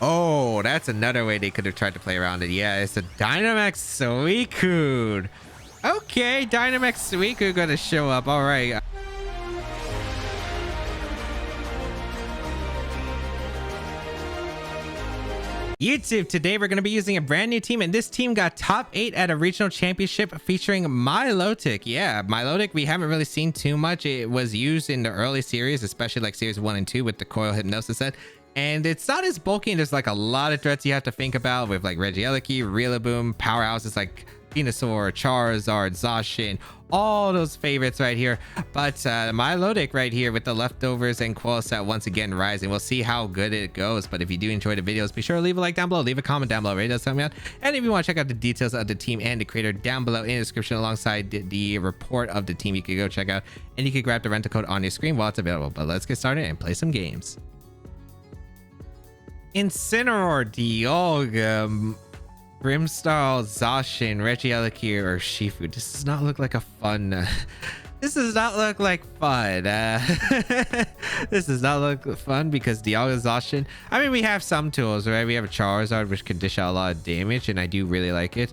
Oh, that's another way they could have tried to play around it. Yeah, it's a Dynamax Suicune. Okay, Dynamax Suicune gonna show up. All right. YouTube, today we're going to be using a brand new team, and this team got top 8 at a regional championship featuring Milotic. Yeah, Milotic, we haven't really seen too much. It was used in the early series, especially like series 1 and 2 with the Coil Hypnosis set. And it's not as bulky, and there's like a lot of threats you have to think about with like Regieleki, Rillaboom, powerhouses like Venusaur, Charizard, Zacian, all those favorites right here. But Milotic right here with the leftovers and Coil set once again rising. We'll see how good it goes. But if you do enjoy the videos, be sure to leave a like down below, leave a comment down below, right? That's something out. And if you want to check out the details of the team and the creator down below in the description alongside the report of the team, you can go check out, and you can grab the rental code on your screen while it's available. But let's get started and play some games. Incineroar, Dialga, Grimmsnarl, Zacian, Regieleki, or Shifu. This does not look like a fun... this does not look like fun. This does not look fun because Dialga, Zacian... I mean, we have some tools, right? We have a Charizard, which can dish out a lot of damage, and I do really like it.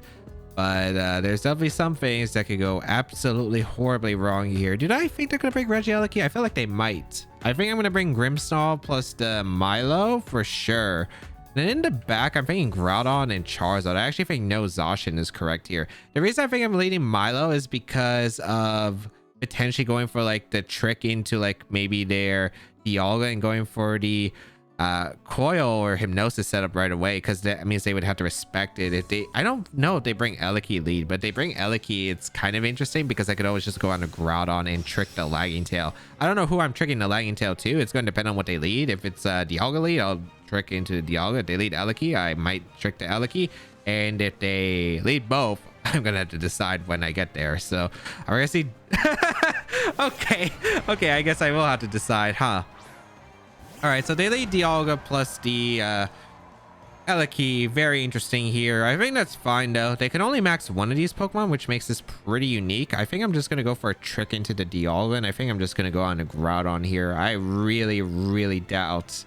But there's definitely some things that could go absolutely horribly wrong here. Did I think they're going to bring Regieleki? I feel like they might. I think I'm going to bring Grimmsnarl plus the Milo for sure. Then in the back, I'm thinking Groudon and Charizard. I actually think no Zacian is correct here. The reason I think I'm leading Milo is because of potentially going for like the trick into like maybe their Dialga and going for the Coil or Hypnosis setup right away, because that means they would have to respect it. If they, I don't know if they bring Eleki lead, but if they bring Eleki, it's kind of interesting because I could always just go on a Groudon and trick the Lagging Tail. I don't know who I'm tricking the Lagging Tail to. It's going to depend on what they lead. If it's Dialga lead, I'll trick into the Dialga. If they lead Eleki, I might trick the Eleki, and if they lead both, I'm gonna have to decide when I get there. So we're gonna see. okay, I guess I will have to decide, huh? All right, so they lead Dialga plus the Eleki. Very interesting here. I think that's fine though. They can only max one of these Pokemon, which makes this pretty unique. I think I'm just gonna go for a trick into the Dialga, and I think I'm just gonna go on a Groudon here. I really doubt.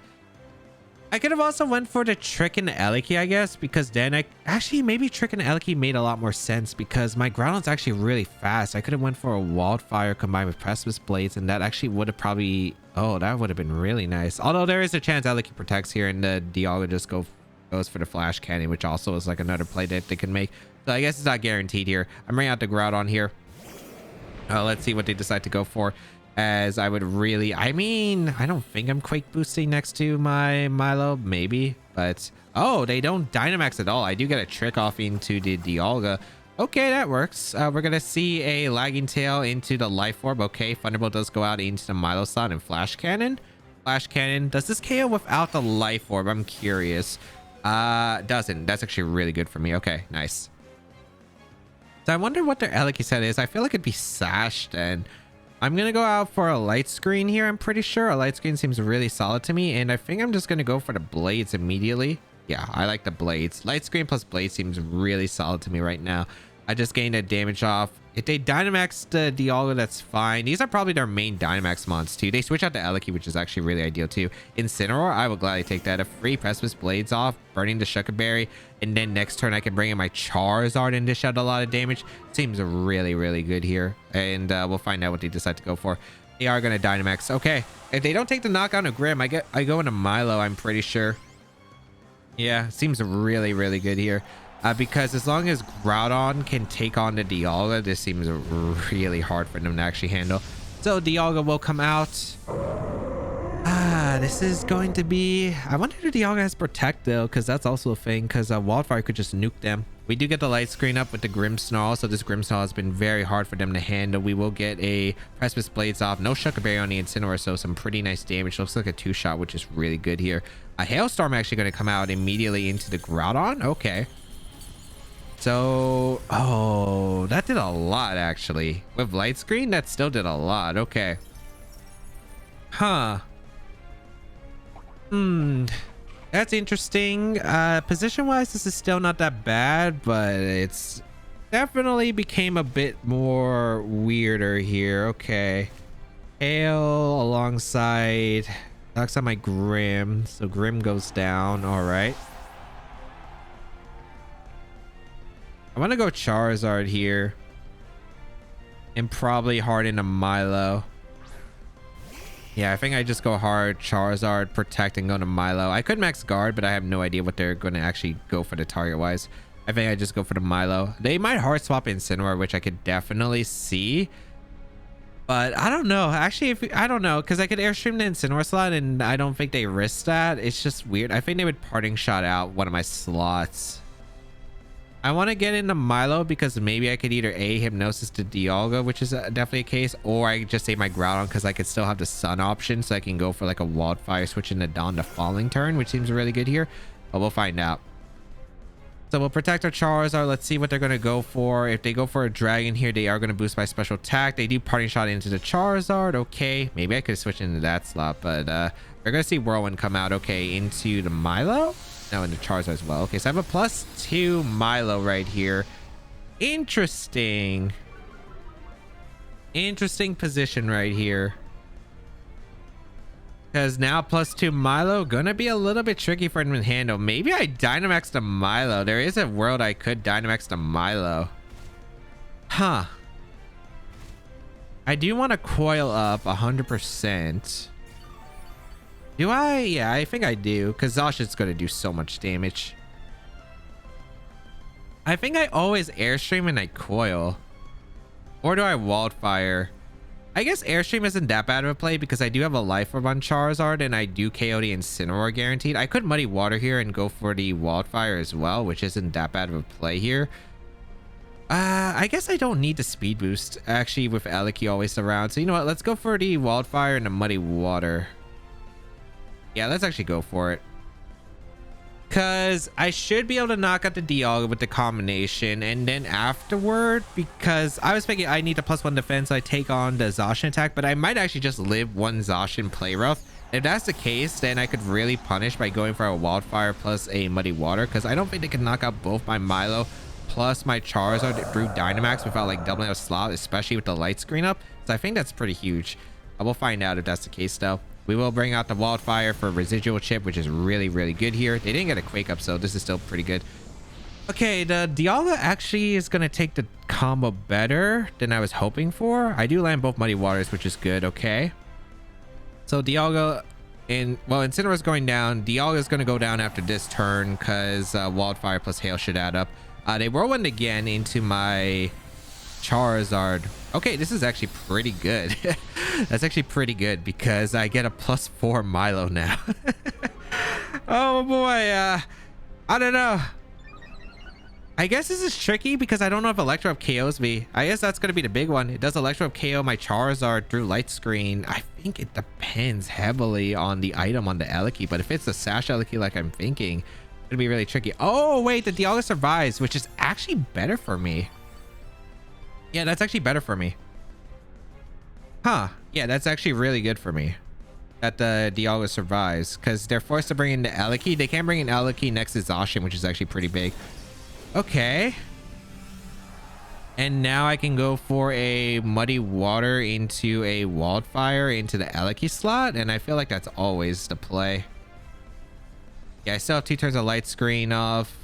I could have also went for the trick in the Eleki, I guess, because then I actually maybe trick in the Eleki made a lot more sense because my Groudon's actually really fast. I could have went for a Wildfire combined with Precipice Blades, and that actually would have probably... Oh, that would have been really nice. Although there is a chance Eleki protects here and the Dialga just goes for the Flash Cannon, which also is like another play that they can make. So I guess it's not guaranteed here. I'm bringing out the Groudon here. Let's see what they decide to go for. As I would really, I mean, I don't think I'm Quake boosting next to my Milo, maybe, but oh, they don't Dynamax at all. I do get a trick off into the Dialga. Okay, that works. We're gonna see a Lagging Tail into the Life Orb. Okay, Thunderbolt does go out into the Milo slot and Flash Cannon. Flash Cannon. Does this KO without the Life Orb? I'm curious. Doesn't. That's actually really good for me. Okay, nice. So I wonder what their Eleki set is. I feel like it'd be Sash then. I'm going to go out for a Light Screen here, I'm pretty sure. A Light Screen seems really solid to me, and I think I'm just going to go for the Blades immediately. Yeah, I like the Blades. Light Screen plus Blades seems really solid to me right now. I just gained a damage off. If they Dynamax the Dialga, that's fine. These are probably their main Dynamax mons too. They switch out to Eleki, which is actually really ideal too. Incineroar, I will gladly take that. A free Precipice Blades off, burning the Shucker Berry, and then next turn I can bring in my Charizard and dish out a lot of damage. Seems really good here, and we'll find out what they decide to go for. They are going to Dynamax. Okay, if they don't take the knockout of Grim, I go into Milo, I'm pretty sure. Yeah, seems really good here. Because as long as Groudon can take on the Dialga, this seems really hard for them to actually handle. So Dialga will come out. This is going to be... I wonder if Dialga has Protect though, because that's also a thing, because Wildfire could just nuke them. We do get the Light Screen up with the Grimmsnarl, so this Grimmsnarl has been very hard for them to handle. We will get a Precipice Blades off. No Shucker Berry on the Incineroar, so some pretty nice damage. Looks like a 2-shot, which is really good here. A Hailstorm actually going to come out immediately into the Groudon. Okay. So, oh, that did a lot actually. With Light Screen, that still did a lot. Okay. Huh. That's interesting. Position-wise, this is still not that bad, but it's definitely became a bit more weirder here. Okay. Hail alongside Knocks on my Grim. So Grim goes down. All right. I want to go Charizard here. And probably hard into Milo. Yeah, I think I just go hard, Charizard, protect, and go to Milo. I could max guard, but I have no idea what they're going to actually go for the target-wise. I think I just go for the Milo. They might hard swap Incineroar, which I could definitely see. But I don't know. Actually, I don't know, because I could Airstream the Incineroar slot, and I don't think they risk that. It's just weird. I think they would parting shot out one of my slots. I want to get into Milo because maybe I could either A, Hypnosis to Dialga, which is definitely a case, or I just save my Groudon because I could still have the Sun option, so I can go for like a Wildfire, switch into Dawn to Falling turn, which seems really good here. But we'll find out. So we'll protect our Charizard. Let's see what they're going to go for. If they go for a Dragon here, they are going to boost my special attack. They do Parting Shot into the Charizard. Okay, maybe I could switch into that slot, but we're going to see Whirlwind come out. Okay, into the Milo. No, in the Charizard as well. Okay, so I have a +2 Milo right here. Interesting. Interesting position right here. Because now +2 Milo gonna be a little bit tricky for him to handle. Maybe I Dynamax to Milo. There is a world I could Dynamax to Milo. Huh. I do want to Coil up 100%. Do I? Yeah, I think I do, because Zacian's going to do so much damage. I think I always Airstream and I Coil. Or do I Wildfire? I guess Airstream isn't that bad of a play because I do have a Life Orb on Charizard and I do KO the Incineroar guaranteed. I could Muddy Water here and go for the Wildfire as well, which isn't that bad of a play here. I guess I don't need the speed boost, actually, with Eliki always around. So you know what? Let's go for the Wildfire and the Muddy Water. Yeah, let's actually go for it. Because I should be able to knock out the Dialga with the combination. And then afterward, because I was thinking I need a +1 defense, so I take on the Zacian attack. But I might actually just live one Zacian play rough. If that's the case, then I could really punish by going for a Wildfire plus a Muddy Water. Because I don't think they can knock out both my Milo plus my Charizard through Dynamax without like doubling a slot, especially with the light screen up. So I think that's pretty huge. I will find out if that's the case though. We will bring out the Wildfire for residual chip, which is really, really good here. They didn't get a Quake Up, so this is still pretty good. Okay, the Dialga actually is going to take the combo better than I was hoping for. I do land both Muddy Waters, which is good. Okay. So Dialga, Incineroar's going down. Dialga is going to go down after this turn because Wildfire plus Hail should add up. They Whirlwind again into my Charizard. Okay, this is actually pretty good. That's actually pretty good because I get a +4 Milo now. Oh boy, I don't know. I guess this is tricky because I don't know if Electro Up KOs me. I guess that's gonna be the big one. It does Electro Up KO my Charizard through Light Screen. I think it depends heavily on the item on the Eliki, but if it's a Sash Eliki like I'm thinking, it'll be really tricky. Oh wait, the Dialga survives, which is actually better for me. Yeah, that's actually better for me. Huh. Yeah, that's actually really good for me. That the Dialga survives. Because they're forced to bring in the Eliki. They can't bring in Eliki next to Zacian, which is actually pretty big. Okay. And now I can go for a Muddy Water into a Wildfire into the Eliki slot. And I feel like that's always the play. Yeah, I still have 2 turns of Light Screen off.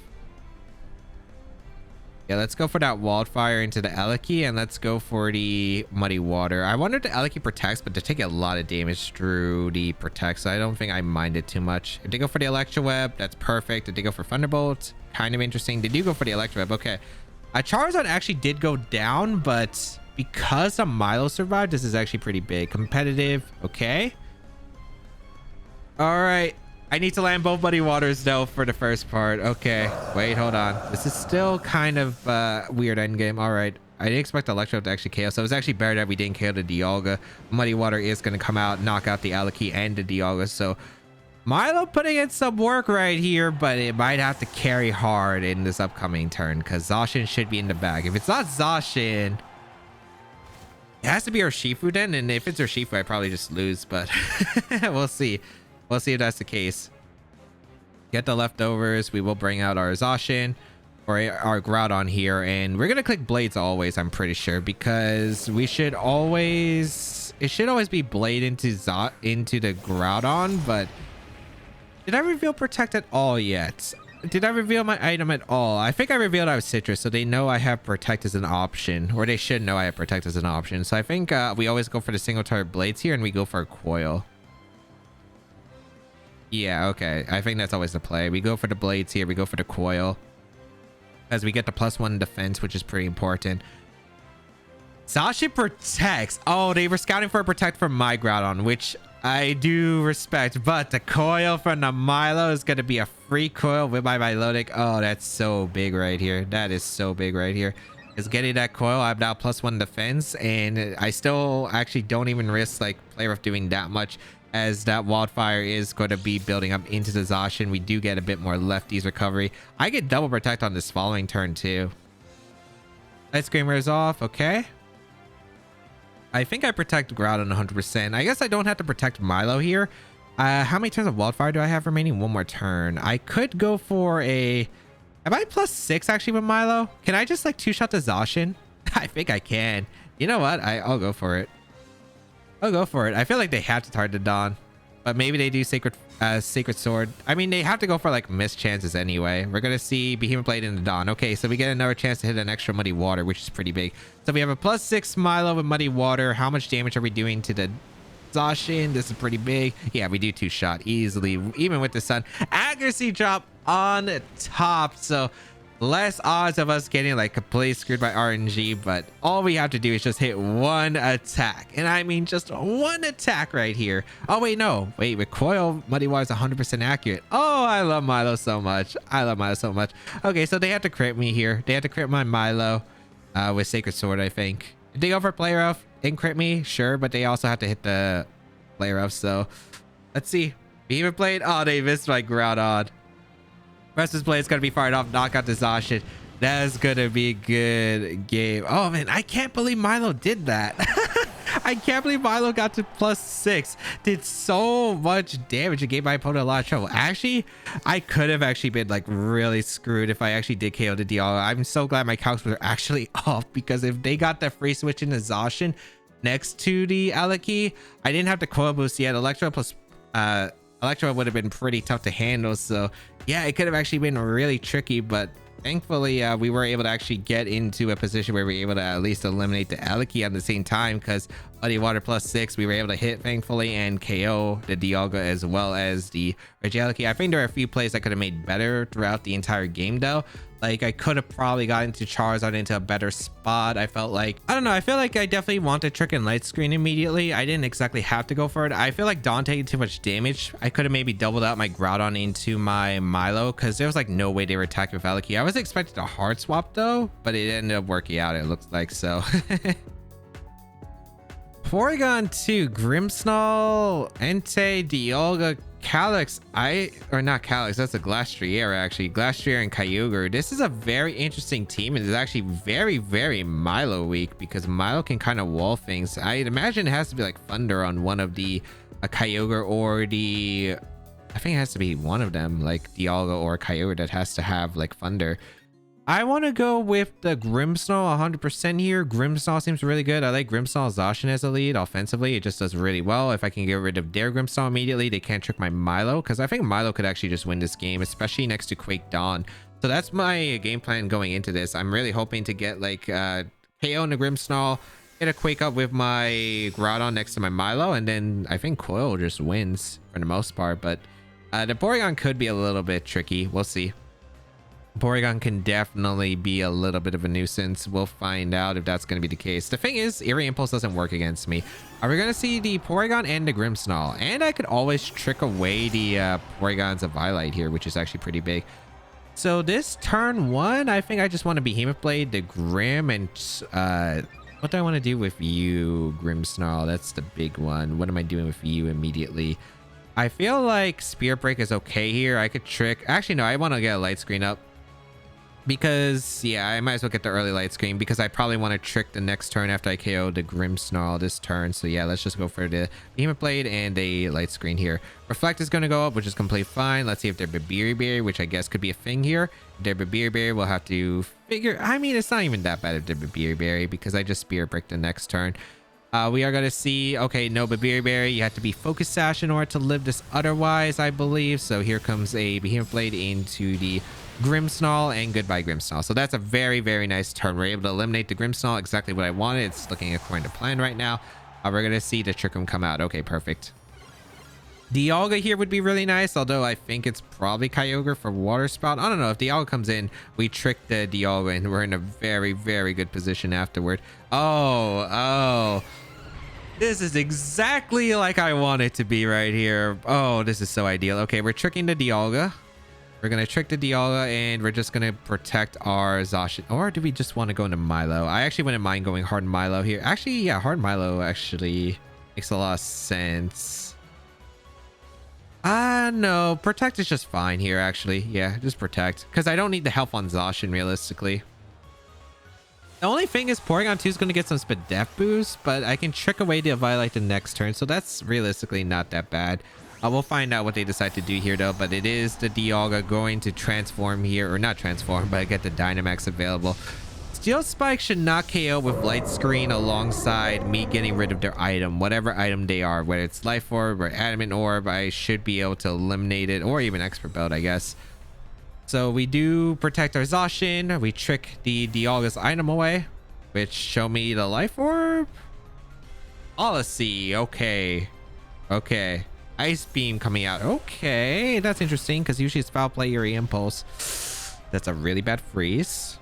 Yeah, let's go for that Wildfire into the Eliki, and let's go for the Muddy Water. I wonder if the Eliki protects, but they take a lot of damage through the protect, so I don't think I mind it too much. If they go for the Electro Web, that's perfect. If they go for Thunderbolt, kind of interesting. They do go for the Electro Web. Okay. Charizard actually did go down, but because the Milo survived, this is actually pretty big. Competitive. Okay. All right. I need to land both Muddy Waters though for the first part. Okay, wait, hold on. This is still kind of weird endgame. All right, I didn't expect the Electro to actually KO, so it was actually better that we didn't KO the Dialga. Muddy Water is going to come out, knock out the Eliki and the Dialga. So Milo putting in some work right here, but it might have to carry hard in this upcoming turn because Zacian should be in the bag. If it's not Zacian, it has to be Urshifu then, and if it's Urshifu, I probably just lose, but we'll see. We'll see if that's the case. Get the leftovers. We will bring out our Zacian or our Groudon here. And we're going to click Blades always, I'm pretty sure. Because we should always it should always be blade into into the Groudon, but did I reveal protect at all yet? Did I reveal my item at all? I think I revealed I was citrus, so they know I have protect as an option, or they should know I have protect as an option. So I think we always go for the single target blades here, and we go for a coil. Yeah, okay. I think that's always the play. We go for the blades here. We go for the coil, as we get the +1 defense, which is pretty important. Zacian protects. Oh, they were scouting for a protect from my Groudon, which I do respect, but the coil from the Milo is going to be a free coil with my Milotic. Oh, that's so big right here. That is so big right here. Is getting that coil. I'm now +1 defense, and I still actually don't even risk like Play Rough doing that much, as that wildfire is going to be building up into the Zacian. We do get a bit more lefties recovery. I get double protect on this following turn too. Light Screamer is off. Okay. I think I protect Groudon 100%. I guess I don't have to protect Milo here. How many turns of wildfire do I have remaining? One more turn. I could go for a... Am I +6 actually with Milo? Can I just like two-shot the Zacian? I think I can. You know what? I'll go for it. I'll go for it. I feel like they have to target Dawn, but maybe they do Sacred Sword. I mean, they have to go for like missed chances anyway. We're gonna see Behemoth Blade in the Dawn. Okay, so we get another chance to hit an extra Muddy Water, which is pretty big. So we have a +6 Milo with Muddy Water. How much damage are we doing to the Zacian? This is pretty big. Yeah, we do two-shot easily, even with the sun. Accuracy drop on top, so less odds of us getting like completely screwed by RNG, but all we have to do is just hit one attack, and I mean just one attack right here. Oh wait, no, wait, with Coil Muddy Water is 100% accurate. Oh, I love Milo so much. I love Milo so much. Okay, so they have to crit me here. They have to crit my Milo with Sacred Sword. I think if they go for Play Rough and crit me, sure, but they also have to hit the Play Rough. So let's see. Behemoth Blade. Oh, they missed my Groudon. Restless Blade's gonna be fired off, knock out the Zacian. That's gonna be a good game. Oh man, I can't believe Milo did that. I can't believe Milo got to +6. Did so much damage and gave my opponent a lot of trouble. Actually, I could have actually been like really screwed if I actually did KO the Dialga. I'm so glad my calcs were actually off, because if they got the free switch in the Zacian next to the Aleki, I didn't have the coil boost yet. Electro would have been pretty tough to handle, so yeah, it could have actually been really tricky, but thankfully we were able to actually get into a position where we were able to at least eliminate the Aleki at the same time, because Muddy Water +6 we were able to hit thankfully, and KO the Dialga as well as the Regieleki. I think there are a few plays I could have made better throughout the entire game though. Like I could have probably gotten to Charizard into a better spot. I felt like, I don't know, I feel like I definitely wanted Trick and Light Screen immediately. I didn't exactly have to go for it. I feel like Dawn taking too much damage. I could have maybe doubled out my Groudon into my Milo, because there was like no way they were attacking with Aleki. I was expecting a hard swap though, but it ended up working out, it looks like. So Porygon 2, Grimmsnarl, Entei, Dialga, Calyx, or not Calyx, that's a Glastrier actually. Glastrier and Kyogre. This is a very interesting team. It is actually very, very Milo weak, because Milo can kind of wall things. I'd imagine it has to be like Thunder on one of the Kyogre, or the, I think it has to be one of them, like Dialga or Kyogre, that has to have like Thunder. I want to go with the Grimmsnarl 100% here. Grimmsnarl seems really good. I like Grimmsnarl Zacian as a lead. Offensively, it just does really well. If I can get rid of their Grimmsnarl immediately, they can't trick my Milo, because I think Milo could actually just win this game, especially next to Quake Dawn. So that's my game plan going into this. I'm really hoping to get like KO in the Grimmsnarl, get a Quake up with my Groudon next to my Milo, and then I think Coil just wins for the most part. But the Porygon could be a little bit tricky. We'll see. Porygon can definitely be a little bit of a nuisance. We'll find out if that's going to be the case. The thing is, Eerie Impulse doesn't work against me. Are we going to see the Porygon and the Grimmsnarl? And I could always trick away the Porygon's Eviolite here, which is actually pretty big. So this turn one, I think I just want to Behemoth Blade the Grim, and what do I want to do with you, Grimmsnarl? That's the big one. What am I doing with you immediately? I feel like Spirit Break is okay here. I could trick. Actually, no, I want to get a Light Screen up, because yeah, I might as well get the early Light Screen, because I probably want to trick the next turn after I KO the Grimmsnarl this turn. So yeah, let's just go for the Behemoth Blade and a Light Screen here. Reflect is going to go up, which is completely fine. Let's see if they're Berry, which I guess could be a thing here. If they're Berry, we'll have to figure. I mean, it's not even that bad if they're Berry, because I just Spirit Break the next turn. We are going to see, okay, no, but Berry, you have to be Focus Sash in order to live this otherwise, I believe. So here comes a Behemoth Blade into the Grimmsnarl, and goodbye Grimmsnarl. So that's a very, very nice turn. We're able to eliminate the Grimmsnarl, exactly what I wanted. It's looking according to plan right now. We're going to see the Trick Room come out. Okay, perfect. Dialga here would be really nice, although I think it's probably Kyogre for Water Spout. I don't know. If Dialga comes in, we trick the Dialga, and we're in a very, very good position afterward. Oh. This is exactly like I want it to be right here. Oh, this is so ideal. Okay, we're tricking the Dialga. We're going to trick the Dialga, and we're just going to protect our Zacian. Or do we just want to go into Milo? I actually wouldn't mind going hard Milo here. Actually, yeah, hard Milo actually makes a lot of sense. No, protect is just fine here, actually. Yeah, just protect. Because I don't need the health on Zacian, realistically. The only thing is Porygon 2 is going to get some Spadef boost, but I can trick away the Violite the next turn, so that's realistically not that bad. We'll find out what they decide to do here, though, but it is the Dialga going to transform here, or not transform, but get the Dynamax available. Steel Spike should not KO with Light Screen alongside me getting rid of their item, whatever item they are, whether it's Life Orb or Adamant Orb. I should be able to eliminate it, or even Expert Belt, I guess. So we do protect our Zacian. We trick the Dialga's item away, which show me the Life Orb. Policy. Okay. Ice Beam coming out. Okay, that's interesting because usually it's Foul Play or Impulse. That's a really bad freeze.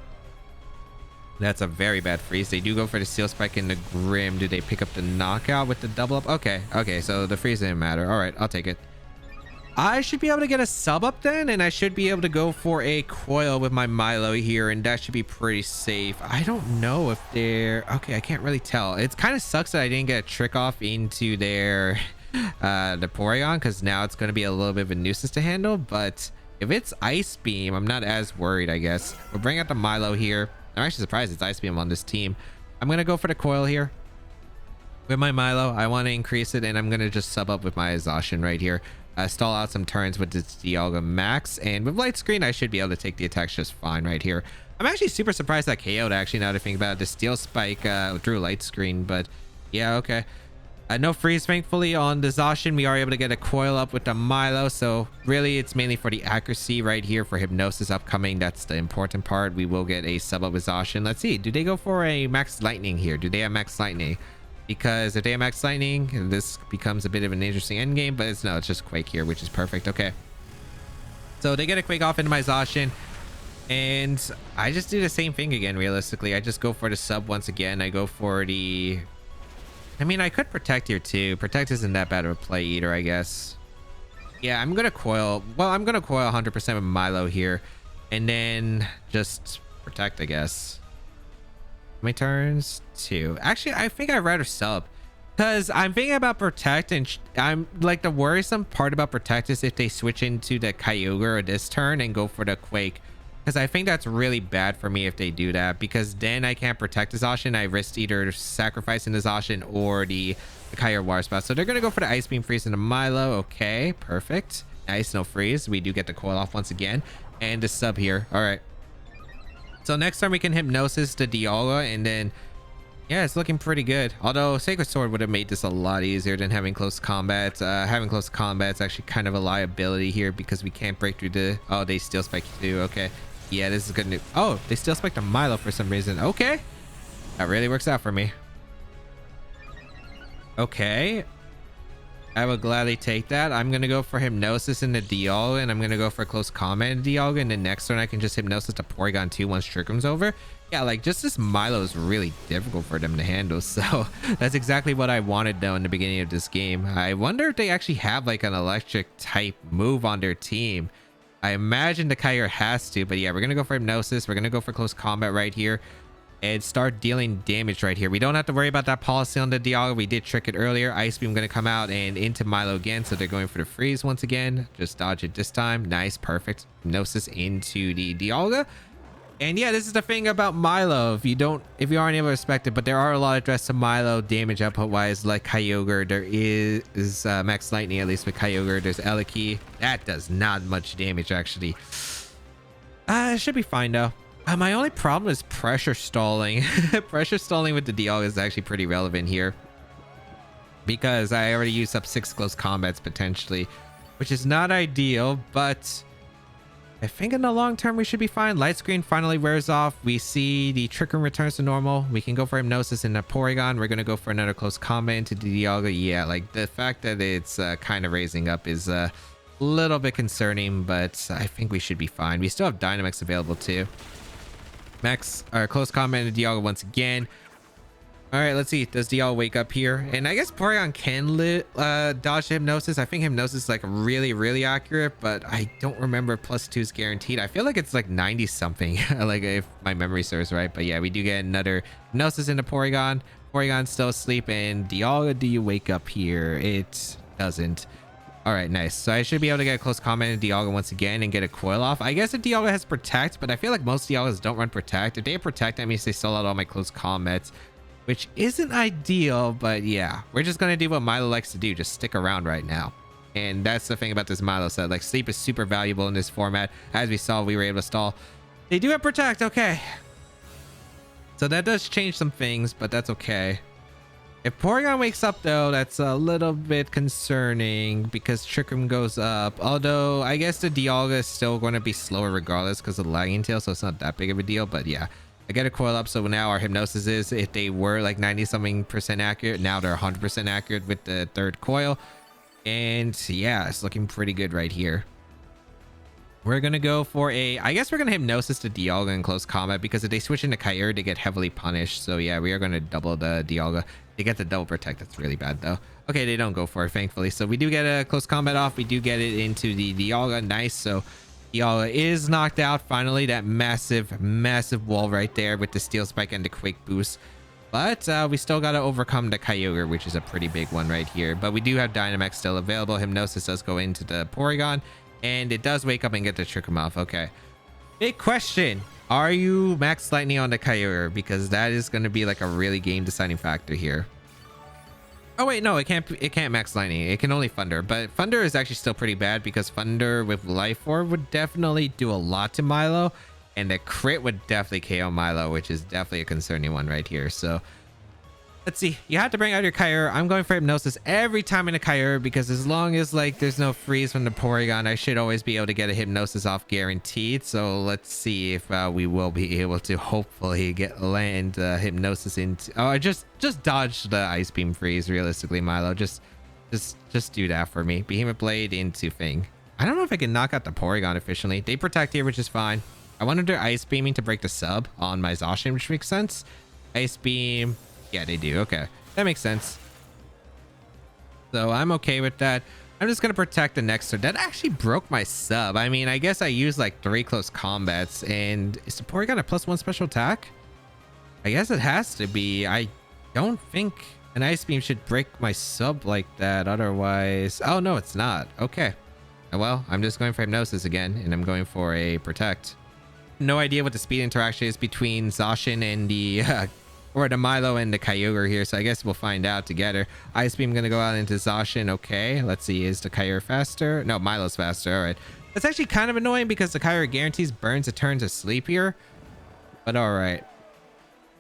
That's a very bad freeze. They do go for the Steel Spike and the Grim. Do they pick up the knockout with the double up? Okay, so the freeze didn't matter. All right, I'll take it. I should be able to get a sub up then, and I should be able to go for a Coil with my Milo here, and that should be pretty safe. I don't know if they're... Okay, I can't really tell. It kind of sucks that I didn't get a trick off into their the Porygon, because now it's going to be a little bit of a nuisance to handle, but if it's Ice Beam, I'm not as worried, I guess. We'll bring out the Milo here. I'm actually surprised it's Ice Beam on this team. I'm going to go for the Coil here with my Milo. I want to increase it, and I'm going to just sub up with my Zacian right here. Stall out some turns with this Dialga Max, and with Light Screen, I should be able to take the attacks just fine right here. I'm actually super surprised that KO'd, actually, now that I think about it. The Steel Spike drew Light Screen, but yeah, okay. No freeze, thankfully, on the Zacian. We are able to get a Coil up with the Milo, so really it's mainly for the accuracy right here for Hypnosis upcoming. That's the important part. We will get a sub up with Zacian. Let's see, do they go for a Max Lightning here? Do they have Max Lightning? Because if they have Max Lightning, this becomes a bit of an interesting endgame, but it's just Quake here, which is perfect. Okay, so they get a Quake off into my Zacian, and I just do the same thing again. Realistically, I just go for the sub once again. I go for the... I mean, I could protect here too. Protect isn't that bad of a play either, I guess. Yeah, I'm gonna Coil. Well, I'm gonna Coil 100% with Milo here, and then just protect, I guess. How many turns? 2. Actually, I think I'd rather sub, because I'm thinking about protect, and I'm like, the worrisome part about protect is if they switch into the Kyogre this turn and go for the Quake, because I think that's really bad for me if they do that, because then I can't protect the Zacian. I risk either sacrificing the Zacian or the Kyogre Water Spout. So they're gonna go for the Ice Beam freeze into Milo. Okay, perfect. Nice, no freeze. We do get the Coil off once again, and the sub here. All right, so next time we can Hypnosis the Dialga, and then yeah, it's looking pretty good. Although Sacred Sword would have made this a lot easier than having close combat. Having close combat is actually kind of a liability here because we can't break through the... Oh, they Steel Spike too. Okay, yeah, this is good news. Oh, they Steel Spike the Milo for some reason. Okay, that really works out for me. Okay, I will gladly take that. I'm gonna go for Hypnosis in the Dialga, and I'm gonna go for close combat in the Dialga, and the next turn I can just Hypnosis the Porygon 2 once Trick Room's over. Yeah, like, just this Milo is really difficult for them to handle, so that's exactly what I wanted though in the beginning of this game. I wonder if they actually have like an electric type move on their team. I imagine the Kyogre has to, but yeah, we're gonna go for Hypnosis. We're gonna go for close combat right here and start dealing damage right here. We don't have to worry about that policy on the Dialga. We did trick it earlier. Ice Beam gonna come out and into Milo again, so they're going for the freeze once again. Just dodge it this time. Nice, perfect. Hypnosis into the Dialga. And yeah, this is the thing about Milo. If you aren't able to respect it, but there are a lot of threats to Milo damage output wise, like Kyogre. There is Max Lightning, at least with Kyogre. There's Eliki. That does not much damage actually. It should be fine though. My only problem is pressure stalling. Pressure stalling with the Dialga is actually pretty relevant here. because I already used up 6 close combats potentially, which is not ideal, but I think in the long term we should be fine. Light screen finally wears off. We see the trick room returns to normal. We can go for hypnosis in the Porygon. We're gonna go for another close combat into the Dialga. Yeah, like the fact that it's kind of raising up is a little bit concerning, but I think we should be fine. We still have Dynamax available too. Max or close combat into Dialga once again. All right, let's see. Does Dialga wake up here? And I guess Porygon can dodge hypnosis. I think hypnosis is like really accurate, but I don't remember +2 is guaranteed. I feel like it's like 90 something, like if my memory serves right. But yeah, we do get another hypnosis into Porygon. Porygon's still asleep, and Dialga, do you wake up here? It doesn't. All right, nice. So I should be able to get a close comment in Dialga once again and get a Coil off. I guess if Dialga has Protect, but I feel like most Dialgas don't run Protect. If they have Protect, that means they still out all my close combats, which isn't ideal, but yeah, we're just gonna do what Milo likes to do, just stick around right now. And that's the thing about this Milo set, like sleep is super valuable in this format. As we saw, we were able to stall. They do have Protect, okay. So that does change some things, but that's okay. If Porygon wakes up though, that's a little bit concerning because Trick Room goes up. Although I guess the Dialga is still going to be slower regardless because of the lagging tail, so it's not that big of a deal, but yeah. I get a Coil up, so now our hypnosis is, if they were like 90 something % accurate, now they're 100% accurate with the 3rd Coil. And yeah, it's looking pretty good right here. We're gonna go for I guess we're gonna hypnosis the Dialga in close combat because if they switch into Kyurem, they get heavily punished. So yeah, we are gonna double the Dialga. They get the double protect. That's really bad though. Okay, they don't go for it, thankfully. So we do get a close combat off. We do get it into the Dialga. Nice. So Dialga is knocked out finally. That massive wall right there with the Steel Spike and the Quake Boost. But we still got to overcome the Kyogre, which is a pretty big one right here. But we do have Dynamax still available. Hypnosis does go into the Porygon, and it does wake up and get the Trick Room off. Okay. Big question. Are you Max Lightning on the Kyogre? Because that is going to be like a really game deciding factor here. Oh wait, no, it can't Max Lightning. It can only Thunder, but Thunder is actually still pretty bad because Thunder with Life Orb would definitely do a lot to Milo, and the crit would definitely KO Milo, which is definitely a concerning one right here. So let's see. You have to bring out your Kyurem. I'm going for hypnosis every time in a Kyurem because as long as like there's no freeze from the Porygon, I should always be able to get a hypnosis off guaranteed. So let's see if we will be able to hopefully land hypnosis into. Oh, just dodge the Ice Beam freeze. Realistically, Milo, just do that for me. Behemoth Blade into thing. I don't know if I can knock out the Porygon efficiently. They protect here, which is fine. I wanted their Ice Beaming to break the sub on my Zacian, which makes sense. Ice Beam. Yeah, they do. Okay, that makes sense. So I'm okay with that. I'm just gonna protect the next turn. That actually broke my sub. I mean, I guess I used like 3 close combats. And is the Porygon a +1 special attack? I guess it has to be. I don't think an Ice Beam should break my sub like that. Otherwise, oh no, it's not. Okay. Well, I'm just going for hypnosis again, and I'm going for a protect. No idea what the speed interaction is between Zacian and the or the Milo and the Kyogre here, so I guess we'll find out together. Ice Beam gonna go out into Zacian. Okay, let's see, is the Kyogre faster? No, Milo's faster. All right, that's actually kind of annoying because the Kyogre guarantees burns a turn to sleep here, but all right.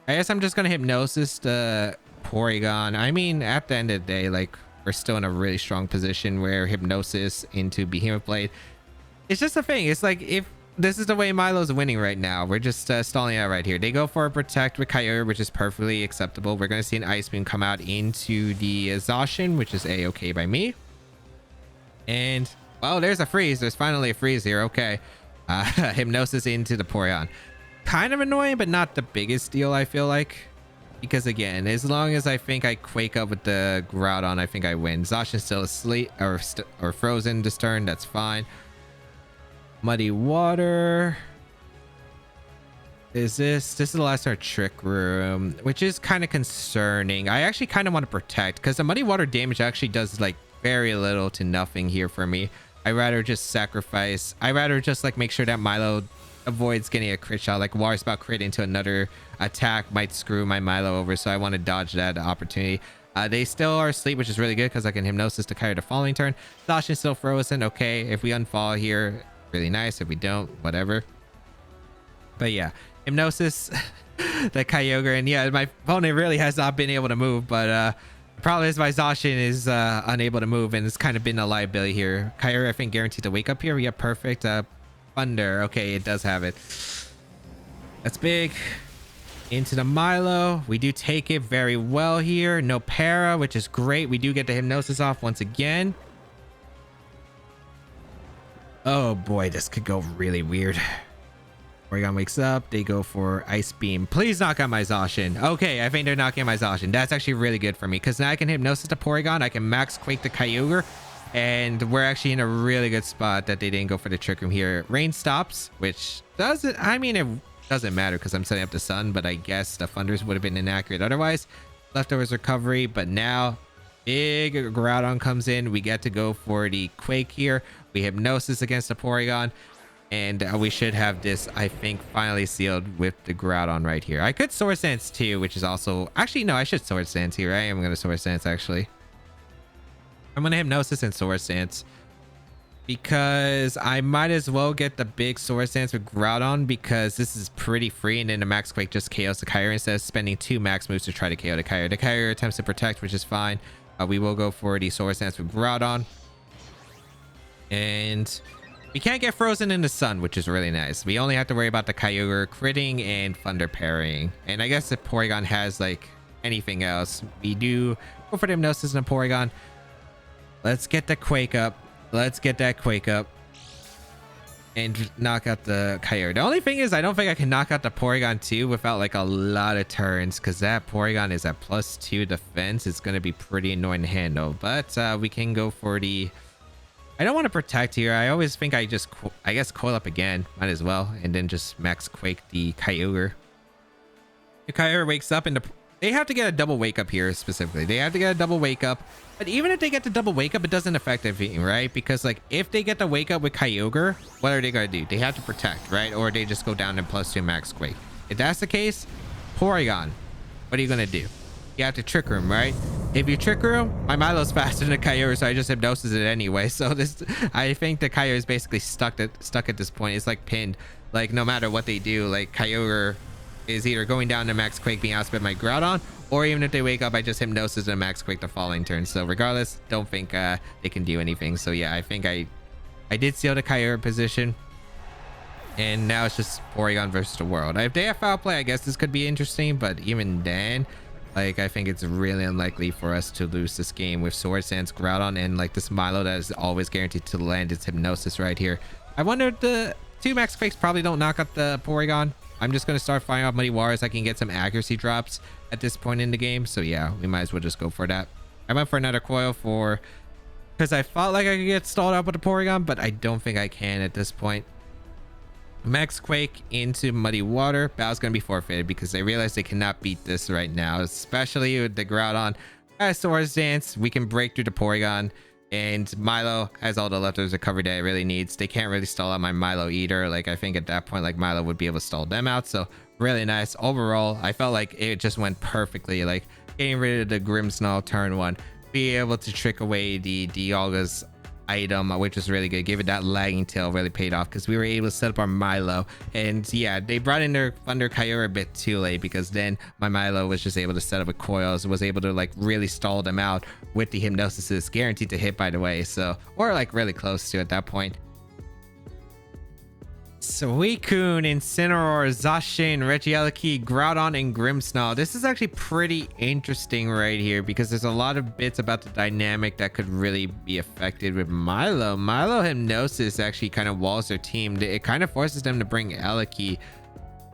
I guess I'm just gonna hypnosis the Porygon. I mean, at the end of the day, like, we're still in a really strong position where hypnosis into Behemoth Blade. It's just a thing. It's like, if this is the way Milo's winning right now, we're just stalling out right here. They go for a protect with Kyogre, which is perfectly acceptable. We're going to see an Ice Beam come out into the Zacian, which is a-okay by me. And, well, there's a freeze. There's finally a freeze here. Okay. Hypnosis into the Porygon. Kind of annoying, but not the biggest deal, I feel like. Because, again, as long as I think I Quake up with the Groudon, I think I win. Zacian's still asleep or frozen this turn. That's fine. Muddy Water. This is the last turn Trick Room, which is kind of concerning. I actually kind of want to protect because the Muddy Water damage actually does like very little to nothing here for me. I'd rather just sacrifice. I'd rather just like make sure that Milo avoids getting a crit shot. Like Water Spout crit into another attack might screw my Milo over, so I want to dodge that opportunity. They still are asleep, which is really good because I can hypnosis to Kyogre the following turn. Zacian's still frozen. Okay, if we unfall here, really nice. If we don't, whatever. But yeah, hypnosis the Kyogre, and yeah, my opponent really has not been able to move, but Problem is my Zacian is unable to move, and it's kind of been a liability here. Kyogre, I think, guaranteed to wake up here. Yeah, perfect. Thunder. Okay, it does have it. That's big. Into the Milo. We do take it very well here. No para, which is great. We do get the Hypnosis off once again. Oh boy, this could go really weird. Porygon wakes up. They go for Ice Beam. Please knock out my Zacian. Okay, I think they're knocking out my Zacian. That's actually really good for me because now I can Hypnosis the Porygon. I can Max Quake the Kyogre. And we're actually in a really good spot that they didn't go for the Trick Room here. Rain stops, which doesn't... I mean, it doesn't matter because I'm setting up the Sun, but I guess the Thunders would have been inaccurate otherwise. Leftovers recovery, but now big Groudon comes in. We get to go for the Quake here. We Hypnosis against the Porygon, and we should have this, I think, finally sealed with the Groudon right here. I could Swords Dance too, which is also... Actually, no, I should Swords Dance here. I am going to Swords Dance, actually. I'm going to Hypnosis and Swords Dance because I might as well get the big Swords Dance with Groudon because this is pretty free, and then the Max Quake just KOs the Kyogre instead of spending 2 max moves to try to KO the Kyogre. The Kyogre attempts to protect, which is fine. We will go for the Swords Dance with Groudon. And we can't get frozen in the sun, which is really nice. We only have to worry about the Kyogre critting and Thunder parrying. And I guess if Porygon has like anything else, we do go for the Hypnosis and the Porygon. Let's get the Quake up. Let's get that Quake up and knock out the Kyogre. The only thing is I don't think I can knock out the Porygon too without like a lot of turns, because that Porygon is at +2 defense. It's going to be pretty annoying to handle, but we can go for the... I don't want to protect here. I always think I guess Coil up again. Might as well. And then just Max Quake the Kyogre. The Kyogre wakes up and they have to get a double wake up here specifically. They have to get a double wake up. But even if they get the double wake up, it doesn't affect everything, right? Because like if they get the wake up with Kyogre, what are they going to do? They have to protect, right? Or they just go down to +2 Max Quake. If that's the case, Porygon, what are you going to do? You have to Trick Room, right? If you Trick Room, my Milo's faster than the Kyogre, so I just Hypnosis it anyway. So this, I think the Kyogre is basically stuck at this point. It's like pinned. Like no matter what they do, like Kyogre is either going down to Max Quake being outsped by Groudon, or even if they wake up, I just Hypnosis and Max Quake the following turn. So regardless, don't think they can do anything. So yeah, I think I did seal the Kyogre position. And now it's just Porygon versus the world. If they have foul play, I guess this could be interesting, but even then, like, I think it's really unlikely for us to lose this game with Swords Dance, Groudon, and like this Milo that is always guaranteed to land its Hypnosis right here. I wonder if the 2 Max Quakes probably don't knock out the Porygon. I'm just going to start firing off Muddy Waters. I can get some accuracy drops at this point in the game. So yeah, we might as well just go for that. I went for another Coil because I felt like I could get stalled out with the Porygon, but I don't think I can at this point. Max Quake into Muddy Water. Battle's going to be forfeited because they realize they cannot beat this right now, especially with the Groudon. As Swords Dance, we can break through the Porygon, and Milo has all the leftovers recovery that it really needs. They can't really stall out my Milo either. Like, I think at that point, like, Milo would be able to stall them out. So really nice. Overall, I felt like it just went perfectly. Like, getting rid of the Grimmsnarl turn 1, be able to trick away the Dialga's item, which was really good. Give it that lagging tail, really paid off because we were able to set up our Milo. And yeah, they brought in their Thunder Kyogre a bit too late, because then my Milo was just able to set up a Coils, was able to like really stall them out with the Hypnosis, guaranteed to hit, by the way. So, or like really close to at that point. Suicune, Incineroar, Zacian, Regieleki, Groudon, and Grimmsnarl. This is actually pretty interesting right here because there's a lot of bits about the dynamic that could really be affected with Milo. Milo Hypnosis actually kind of walls their team. It kind of forces them to bring Eleki.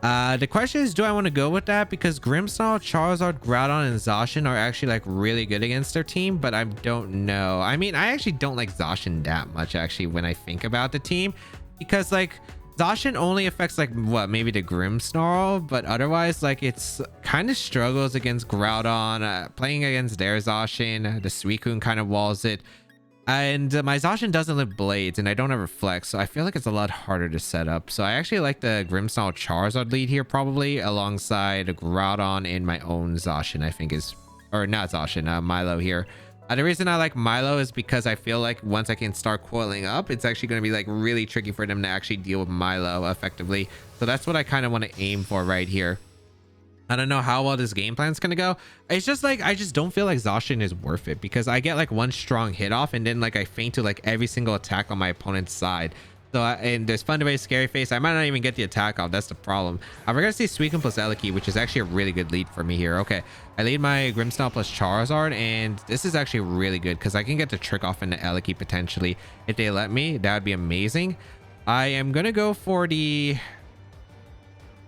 The question is, do I want to go with that? Because Grimmsnarl, Charizard, Groudon, and Zacian are actually like really good against their team, but I don't know. I mean, I actually don't like Zacian that much actually when I think about the team, because like Zacian only affects like what, maybe the Grimmsnarl, but otherwise like it's kind of struggles against Groudon. Playing against their Zacian, the Suicune kind of walls it, and my Zacian doesn't live blades and I don't have Reflect, so I feel like it's a lot harder to set up. So I actually like the Grimmsnarl Charizard lead here, probably alongside Groudon and my own Zacian, I think is, or not Zacian, Milo here. The reason I like Milo is because I feel like once I can start coiling up, it's actually going to be like really tricky for them to actually deal with Milo effectively. So that's what I kind of want to aim for right here. I don't know how well this game plan's gonna go. It's just like I just don't feel like Zacian is worth it because I get like one strong hit off and then like I faint to like every single attack on my opponent's side. So and there's Fun Debate, Scary Face. I might not even get the attack off. That's the problem. We're gonna see Suicune plus Eliki, which is actually a really good lead for me here. Okay, I lead my Grimmsnarl plus Charizard, and this is actually really good because I can get the trick off into Eliki potentially if they let me. That would be amazing. I am gonna go for the.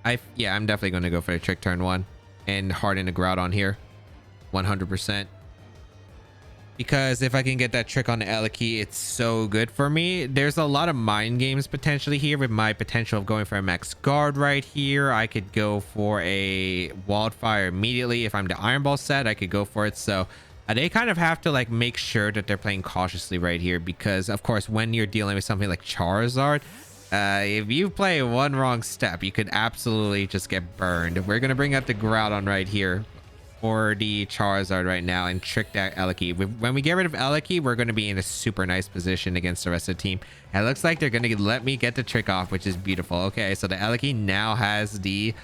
I'm definitely going to go for the trick turn 1 and harden the Groudon here 100%, because if I can get that trick on the Eliki, it's so good for me. There's a lot of mind games potentially here with my potential of going for a max guard right here. I could go for a wildfire immediately. If I'm the Iron Ball set, I could go for it. So they kind of have to like make sure that they're playing cautiously right here, because of course when you're dealing with something like Charizard, if you play one wrong step, you could absolutely just get burned. We're going to bring up the Groudon right here for the Charizard right now and trick that Eliki. When we get rid of Eliki, we're going to be in a super nice position against the rest of the team. And it looks like they're going to let me get the trick off, which is beautiful. Okay, so the Eliki now has the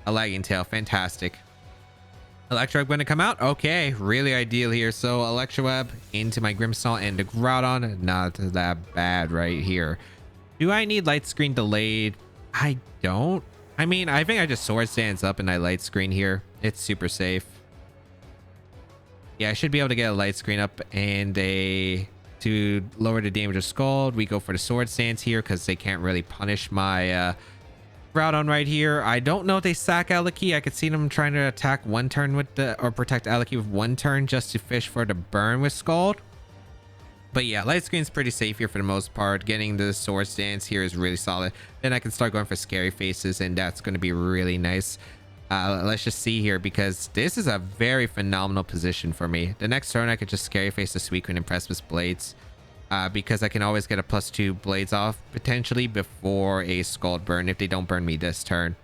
Lagging Tail. Fantastic. Electroweb going to come out. Okay, really ideal here. So Electroweb into my Grimmsnarl and the Groudon. Not that bad right here. Do I need Light Screen delayed? I don't. I mean, I think I just Sword Stance up and I Light Screen here. It's super safe. Yeah, I should be able to get a Light Screen up and to lower the damage of Scald. We go for the Sword Stance here because they can't really punish my Groudon right here. I don't know if they sack Eliki. I could see them trying to attack one turn with or protect Eliki with one turn just to fish for the burn with Scald. But yeah, Light Screen's pretty safe here for the most part. Getting the Sword Stance here is really solid. Then I can start going for Scary Faces, and that's going to be really nice. Let's just see here, because this is a very phenomenal position for me. The next turn, I could just Scary Face the Suicune and Precipice Blades, because I can always get a +2 Blades off, potentially, before a Scald Burn, if they don't burn me this turn.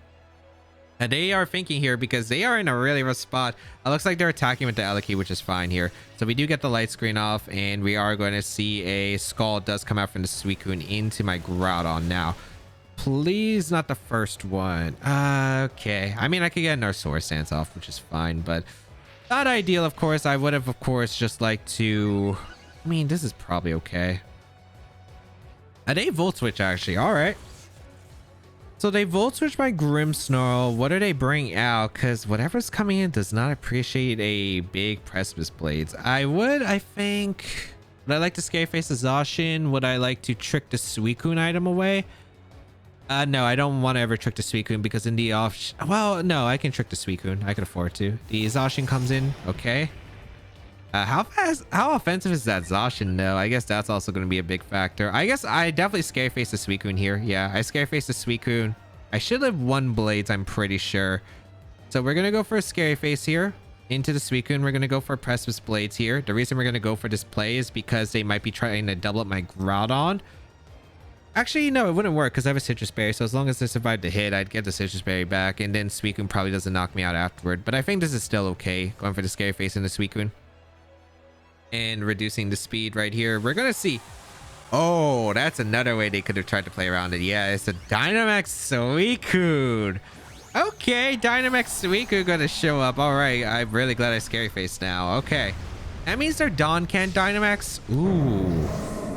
And they are thinking here because they are in a really rough spot. It looks like they're attacking with the Eliki, which is fine here. So we do get the Light Screen off, and we are going to see a Scald does come out from the Suicune into my Groudon now. Please not the first one. Okay. I mean, I could get another Sword Stance off, which is fine, but not ideal, of course. I would have, of course, just like to... I mean, this is probably okay. They Volt Switch, actually. All right. So they Volt Switch my Grimmsnarl. What do they bring out? Because whatever's coming in does not appreciate a big Precipice Blades. I think... Would I like to Scary Face the Zacian? Would I like to trick the Suicune item away? No, I don't want to ever trick the Suicune because in the off... Well, no, I can trick the Suicune. I can afford to. The Zacian comes in. Okay. How offensive is that Zacian though? I guess that's also going to be a big factor. I guess I definitely Scary Face the Suicune here. Yeah, I Scary Face the Suicune. I should have 1 Blades, I'm pretty sure. So we're going to go for a Scary Face here. Into the Suicune, we're going to go for Precipice Blades here. The reason we're going to go for this play is because they might be trying to double up my Groudon. Actually, no, it wouldn't work because I have a Citrus Berry. So as long as I survive the hit, I'd get the Citrus Berry back. And then Suicune probably doesn't knock me out afterward. But I think this is still okay. Going for the Scary Face and the Suicune. And reducing the speed right here. We're going to see. Oh, that's another way they could have tried to play around it. Yeah, it's a Dynamax Suicune. Okay, Dynamax Suicune going to show up. All right, I'm really glad I Scary Face now. Okay. That means they're Doncan Dynamax. Ooh.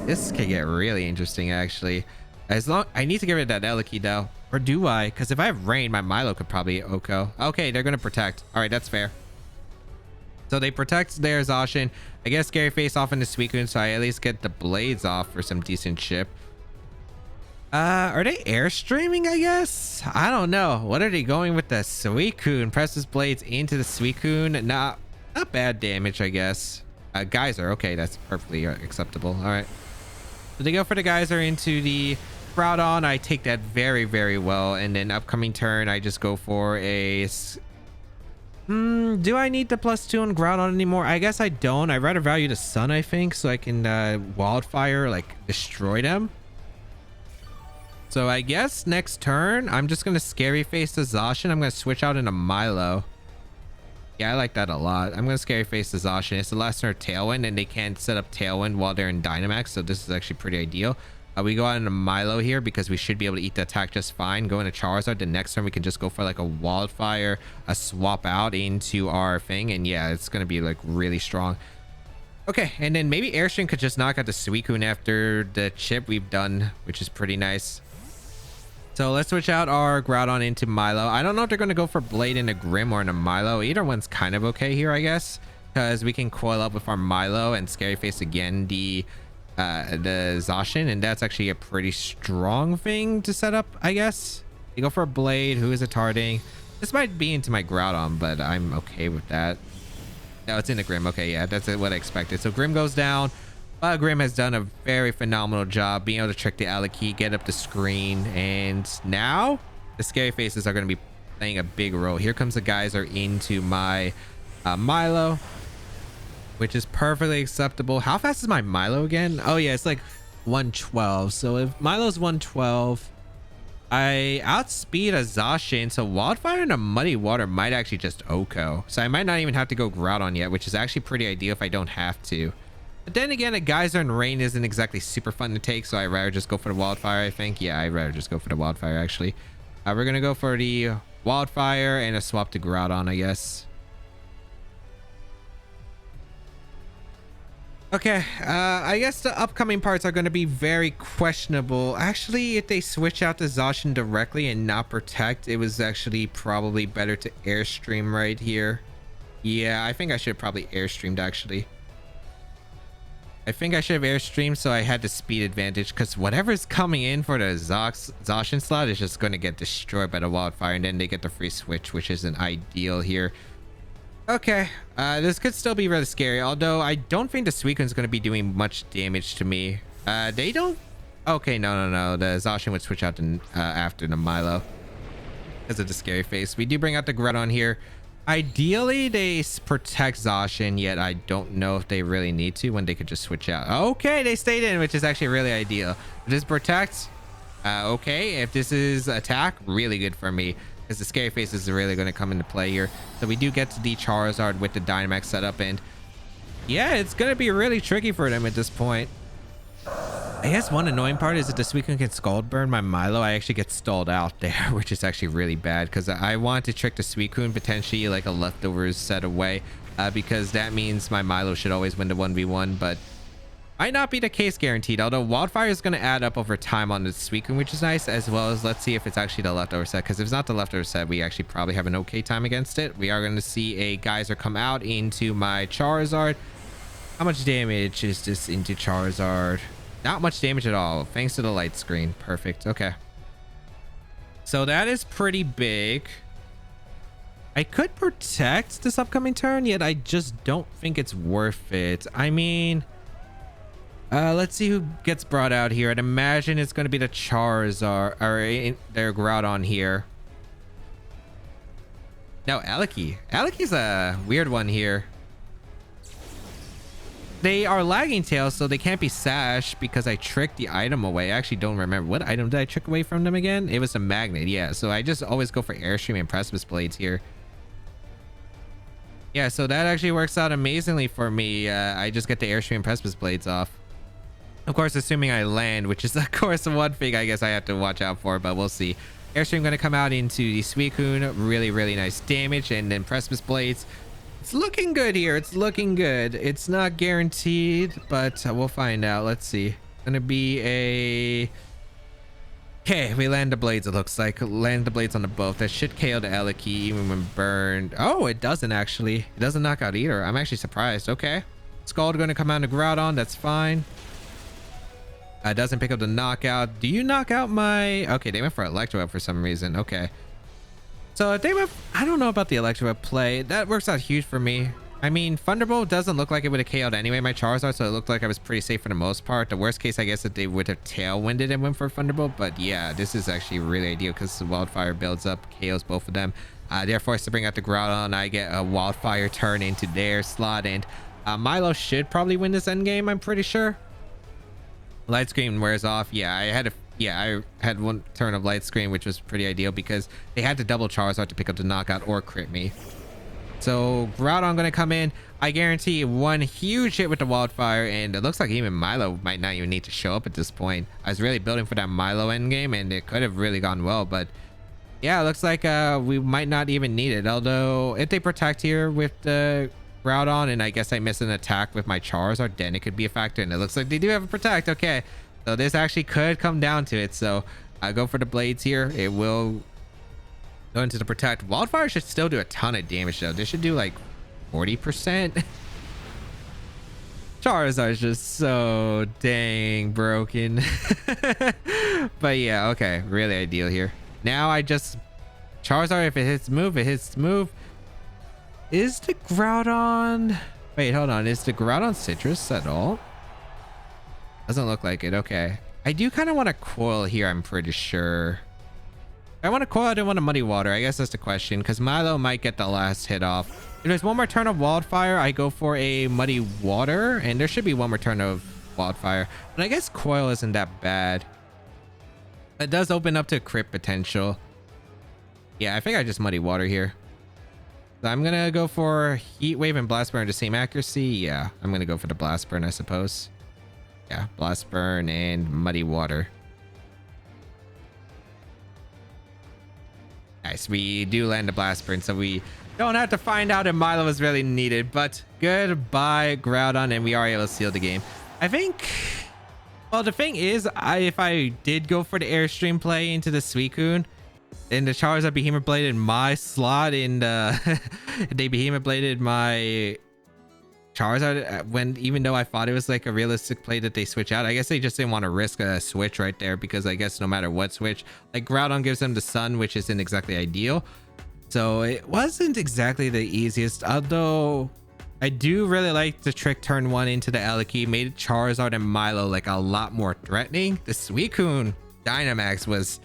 This could get really interesting, actually. I need to get rid of that Eliki, though. Or do I? Because if I have Rain, my Milo could probably Oko. Okay, they're going to protect. All right, that's fair. So they protect their Zacian. I guess Scary Face off into Suicune, so I at least get the Blades off for some decent chip. Are they airstreaming, I guess? I don't know. What are they going with the Suicune? Presses Blades into the Suicune. Not bad damage, I guess. Geyser. Okay, that's perfectly acceptable. All right. So they go for the Geyser into the Groudon. I take that very, very well. And then upcoming turn, I just go for a... do I need the +2 on Groudon anymore? I guess I don't. I'd rather value the Sun, I think, so I can Wildfire, like, destroy them. So I guess next turn, I'm just going to Scary Face the Zacian. I'm going to switch out into Milo. Yeah, I like that a lot. I'm going to Scary Face the Zacian. It's the last turn of Tailwind, and they can't set up Tailwind while they're in Dynamax, so this is actually pretty ideal. We go out into Milo here because we should be able to eat the attack just fine. Go into Charizard. The next turn we can just go for like a Wildfire, a swap out into our thing, and yeah, it's gonna be like really strong. Okay, and then maybe Airstream could just knock out the Suicune after the chip we've done, which is pretty nice. So let's switch out our Groudon into Milo. I don't know if they're going to go for Blade into Grim or into Milo. Either one's kind of okay here, I guess, because we can coil up with our Milo and Scary Face again the Zacian, and that's actually a pretty strong thing to set up, I guess. You go for a Blade. Who is it targeting? This might be into my Groudon, but I'm okay with that. No, it's into Grim. Okay, yeah, that's what I expected. So Grim goes down. Grim has done a very phenomenal job being able to trick the Alakee, get up the screen, and now the Scary Faces are going to be playing a big role. Here comes the Geyser into my Milo, which is perfectly acceptable. How fast is my Milo again? Oh yeah, it's like 112. So if Milo's 112, I outspeed a Zacian, so Wildfire and a Muddy Water might actually just OHKO. So I might not even have to go Groudon yet, which is actually pretty ideal if I don't have to. But then again, a Geyser and Rain isn't exactly super fun to take, so I'd rather just go for the Wildfire, I think. Yeah, I'd rather just go for the Wildfire, actually. We're going to go for the Wildfire and a swap to Groudon, I guess. Okay, I guess the upcoming parts are going to be very questionable. Actually, if they switch out the Zacian directly and not Protect, it was actually probably better to Airstream right here. Yeah, I think I should have probably Airstreamed, actually. I think I should have Airstreamed, so I had the speed advantage, because whatever's coming in for the Zacian slot is just going to get destroyed by the Wildfire, and then they get the free switch, which isn't ideal here. Okay, this could still be really scary, although I don't think the Suicune's going to be doing much damage to me. They don't... Okay, no. The Zacian would switch out to, after the Milo because of the Scary Face. We do bring out the Groudon here. Ideally, they protect Zacian, yet I don't know if they really need to when they could just switch out. Okay, they stayed in, which is actually really ideal. If this protects, okay. If this is attack, really good for me, because the Scary Face is really going to come into play here. So we do get to the Charizard with the Dynamax setup, and yeah, it's going to be really tricky for them at this point. I guess one annoying part is that the Suicune can Scald Burn my Milo. I actually get stalled out there, which is actually really bad, because I want to trick the Suicune potentially like a leftovers set away, because that means my Milo should always win the 1v1, but might not be the case guaranteed, although Wildfire is going to add up over time on the Suicune, which is nice, as well as let's see if it's actually the leftover set, because if it's not the leftover set, we actually probably have an okay time against it. We are going to see a Geyser come out into my Charizard. How much damage is this into Charizard? Not much damage at all, thanks to the light screen. Perfect. Okay, so that is pretty big. I could protect this upcoming turn, yet I just don't think it's worth it. I mean, let's see who gets brought out here. I'd imagine it's going to be the Charizard or their Groudon here. No, Alakee. Alakee's a weird one here. They are lagging tails, so they can't be Sash because I tricked the item away. I actually don't remember. What item did I trick away from them again? It was a magnet. Yeah, so I just always go for Airstream and Precipice Blades here. Yeah, so that actually works out amazingly for me. I just get the Airstream and Precipice Blades off. Of course, assuming I land, which is, of course, one thing I guess I have to watch out for, but we'll see. Airstream going to come out into the Suicune. Really, really nice damage. And then Precipice Blades. It's looking good here. It's looking good. It's not guaranteed, but we'll find out. Let's see. Gonna be a... Okay, we land the blades, it looks like. Land the blades on the both. That should KO the Alakee even when burned. Oh, it doesn't actually. It doesn't knock out either. I'm actually surprised. Okay. Scald going to come out to Groudon. That's fine. Doesn't pick up the knockout. Do you knock out my... Okay, they went for Electro for some reason. Okay. So if they went... I don't know about the Electro play. That works out huge for me. I mean, Thunderbolt doesn't look like it would have KO'd anyway my Charizard, so it looked like I was pretty safe for the most part. The worst case, I guess, that they would have Tailwinded and went for Thunderbolt. But yeah, this is actually really ideal because the Wildfire builds up, KOs both of them. They're forced to bring out the Groudon. I get a Wildfire turn into their slot, and Milo should probably win this endgame, I'm pretty sure. Light Screen wears off. Yeah, I had one turn of Light Screen, which was pretty ideal because they had to double Charizard to pick up the knockout or crit me. So Groudon gonna come in. I guarantee one huge hit with the wildfire, and it looks like even Milo might not even need to show up at this point. I was really building for that Milo endgame, and it could have really gone well, but yeah, it looks like we might not even need it. Although if they protect here with the Groudon, and I guess I miss an attack with my Charizard, then it could be a factor, and it looks like they do have a protect. Okay, so this actually could come down to it. So I go for the blades here. It will go into the protect. Wildfire should still do a ton of damage though. This should do like 40%. Charizard is just so dang broken. But yeah, okay, really ideal here. Now I just Charizard, if it hits move, it hits move. Is the Groudon, wait, hold on, is the Groudon citrus at all? Doesn't look like it. Okay, I do kind of want a Coil here. I'm pretty sure I want a Coil. I don't want a Muddy Water. I guess that's the question, because Milo might get the last hit off. If there's one more turn of Wildfire, I go for a Muddy Water, and there should be one more turn of Wildfire, but I guess Coil isn't that bad. It does open up to crit potential. Yeah, I think I just Muddy Water here. So I'm gonna go for Heat Wave and Blast Burn, the same accuracy. Yeah, I'm gonna go for the Blast Burn, I suppose. Yeah, Blast Burn and Muddy Water. Nice, we do land the Blast Burn, so we don't have to find out if Milo is really needed. But goodbye, Groudon, and we are able to seal the game. I think, well, the thing is, if I did go for the Airstream play into the Suicune, and the Charizard Behemoth Bladed my slot, and they Behemoth Bladed my Charizard, even though I thought it was like a realistic play that they switch out. I guess they just didn't want to risk a switch right there, because I guess no matter what switch, like Groudon gives them the Sun, which isn't exactly ideal. So it wasn't exactly the easiest, although I do really like the trick turn one into the Elekey. Made Charizard and Milo like a lot more threatening. The Suicune Dynamax was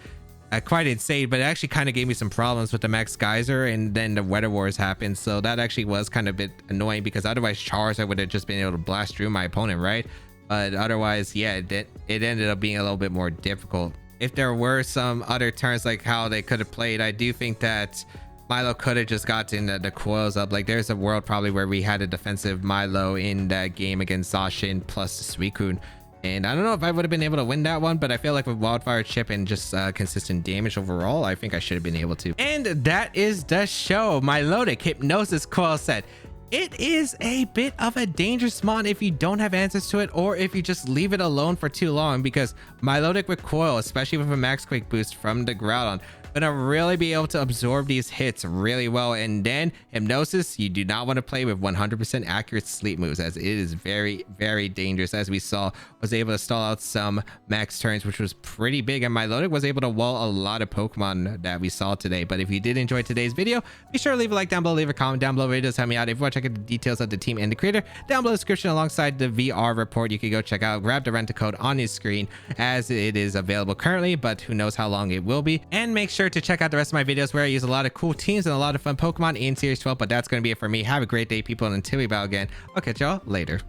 quite insane, but it actually kind of gave me some problems with the Max Geyser, and then the Weather Wars happened, so that actually was kind of a bit annoying, because otherwise Charizard would have just been able to blast through my opponent, right? But otherwise, yeah, it ended up being a little bit more difficult. If there were some other turns like how they could have played, I do think that Milo could have just gotten the coils up. Like there's a world probably where we had a defensive Milo in that game against Zacian plus the Suicune, and I don't know if I would have been able to win that one, but I feel like with Wildfire Chip and just consistent damage overall, I think I should have been able to. And that is the show. Milotic Hypnosis Coil set. It is a bit of a dangerous mon if you don't have answers to it, or if you just leave it alone for too long, because Milotic with Coil, especially with a Max Quake boost from the Groudon, gonna really be able to absorb these hits really well. And then Hypnosis, you do not want to play with 100% accurate sleep moves, as it is very, very dangerous. As we saw, was able to stall out some max turns, which was pretty big, and Milotic was able to wall a lot of Pokemon that we saw today. But if you did enjoy today's video, be sure to leave a like down below, leave a comment down below. It does help me out. If you want to check out the details of the team and the creator, down below the description alongside the VR report, you can go check out. Grab the rental code on your screen, as it is available currently, but who knows how long it will be. And make sure to check out the rest of my videos where I use a lot of cool teams and a lot of fun Pokemon in Series 12. But that's going to be it for me. Have a great day, people, and until we battle again, I'll catch y'all later.